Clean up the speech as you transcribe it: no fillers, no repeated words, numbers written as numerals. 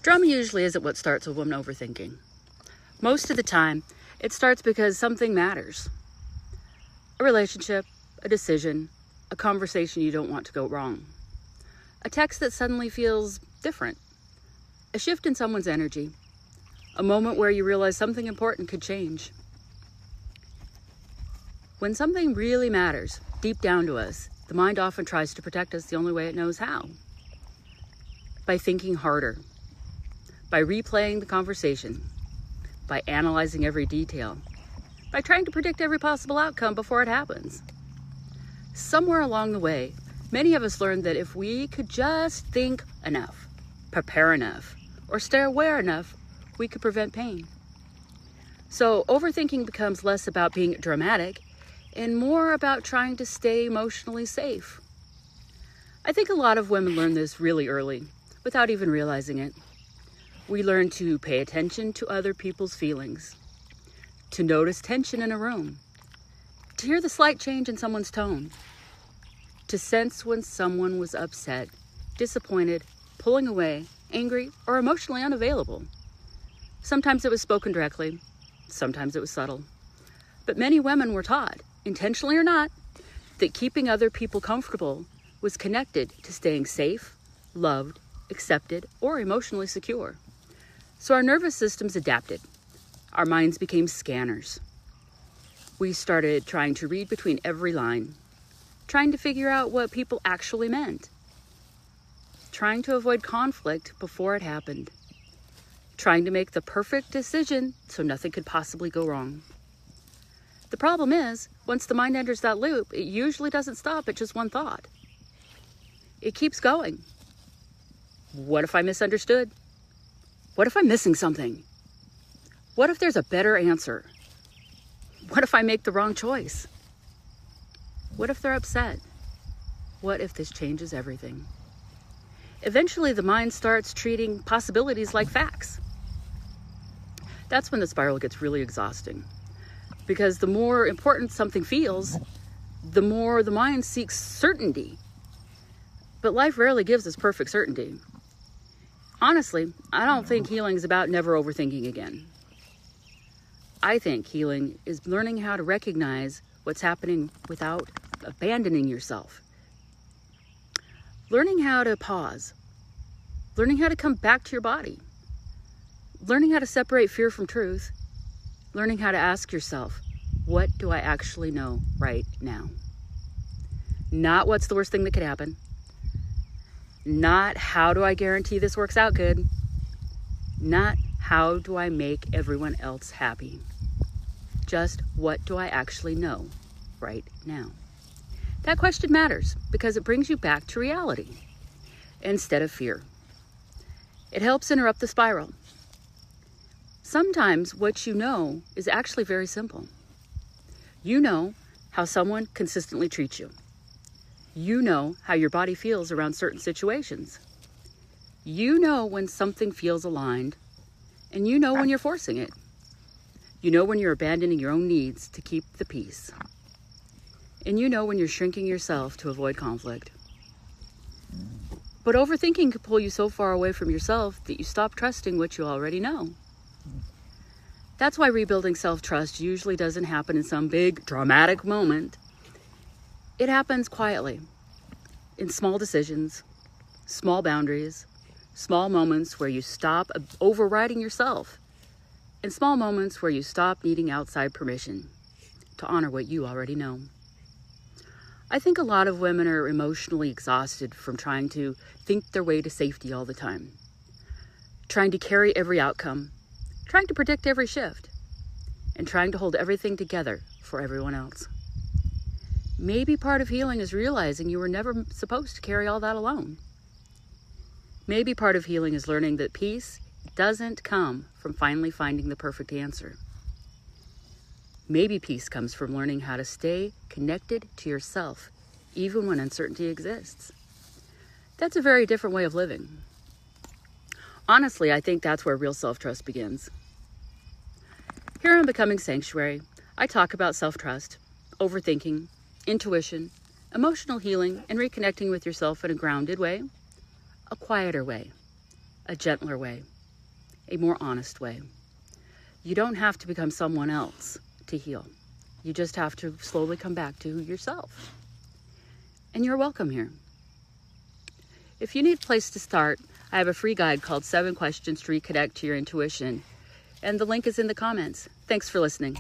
Drama usually isn't what starts a woman overthinking. Most of the time, it starts because something matters. A relationship, a decision, a conversation you don't want to go wrong. A text that suddenly feels different. A shift in someone's energy. A moment where you realize something important could change. When something really matters, deep down to us, the mind often tries to protect us the only way it knows how. By thinking harder. By replaying the conversation. By analyzing every detail. By trying to predict every possible outcome before it happens. Somewhere along the way, many of us learned that if we could just think enough, prepare enough, or stay aware enough, we could prevent pain. So overthinking becomes less about being dramatic and more about trying to stay emotionally safe. I think a lot of women learn this really early, without even realizing it. We learn to pay attention to other people's feelings, to notice tension in a room, to hear the slight change in someone's tone, to sense when someone was upset, disappointed, pulling away, angry, or emotionally unavailable. Sometimes it was spoken directly, sometimes it was subtle. But many women were taught, intentionally or not, that keeping other people comfortable was connected to staying safe, loved, accepted, or emotionally secure. So our nervous systems adapted. Our minds became scanners. We started trying to read between every line, trying to figure out what people actually meant, trying to avoid conflict before it happened, trying to make the perfect decision so nothing could possibly go wrong. The problem is, once the mind enters that loop, it usually doesn't stop at just one thought. It keeps going. What if I misunderstood? What if I'm missing something? What if there's a better answer? What if I make the wrong choice? What if they're upset? What if this changes everything? Eventually, the mind starts treating possibilities like facts. That's when the spiral gets really exhausting. Because the more important something feels, the more the mind seeks certainty. But life rarely gives us perfect certainty. Honestly, I don't think healing is about never overthinking again. I think healing is learning how to recognize what's happening without abandoning yourself. Learning how to pause. Learning how to come back to your body. Learning how to separate fear from truth. Learning how to ask yourself, what do I actually know right now? Not what's the worst thing that could happen. Not how do I guarantee this works out good. Not how do I make everyone else happy. Just what do I actually know right now? That question matters because it brings you back to reality instead of fear. It helps interrupt the spiral. Sometimes what you know is actually very simple. You know how someone consistently treats you. You know how your body feels around certain situations. You know when something feels aligned, and you know when you're forcing it. You know when you're abandoning your own needs to keep the peace. And you know when you're shrinking yourself to avoid conflict. But overthinking can pull you so far away from yourself that you stop trusting what you already know. That's why rebuilding self-trust usually doesn't happen in some big, dramatic moment. It happens quietly, in small decisions, small boundaries, small moments where you stop overriding yourself, and small moments where you stop needing outside permission to honor what you already know. I think a lot of women are emotionally exhausted from trying to think their way to safety all the time, trying to carry every outcome, trying to predict every shift, and trying to hold everything together for everyone else. Maybe part of healing is realizing you were never supposed to carry all that alone. Maybe part of healing is learning that peace doesn't come from finally finding the perfect answer. Maybe peace comes from learning how to stay connected to yourself, even when uncertainty exists. That's a very different way of living. Honestly, I think that's where real self-trust begins. Here on Becoming Sanctuary, I talk about self-trust, overthinking, intuition, emotional healing, and reconnecting with yourself in a grounded way, a quieter way, a gentler way, a more honest way. You don't have to become someone else to heal. You just have to slowly come back to yourself. And you're welcome here. If you need a place to start, I have a free guide called 7 Questions to Reconnect to Your Intuition, and the link is in the comments. Thanks for listening.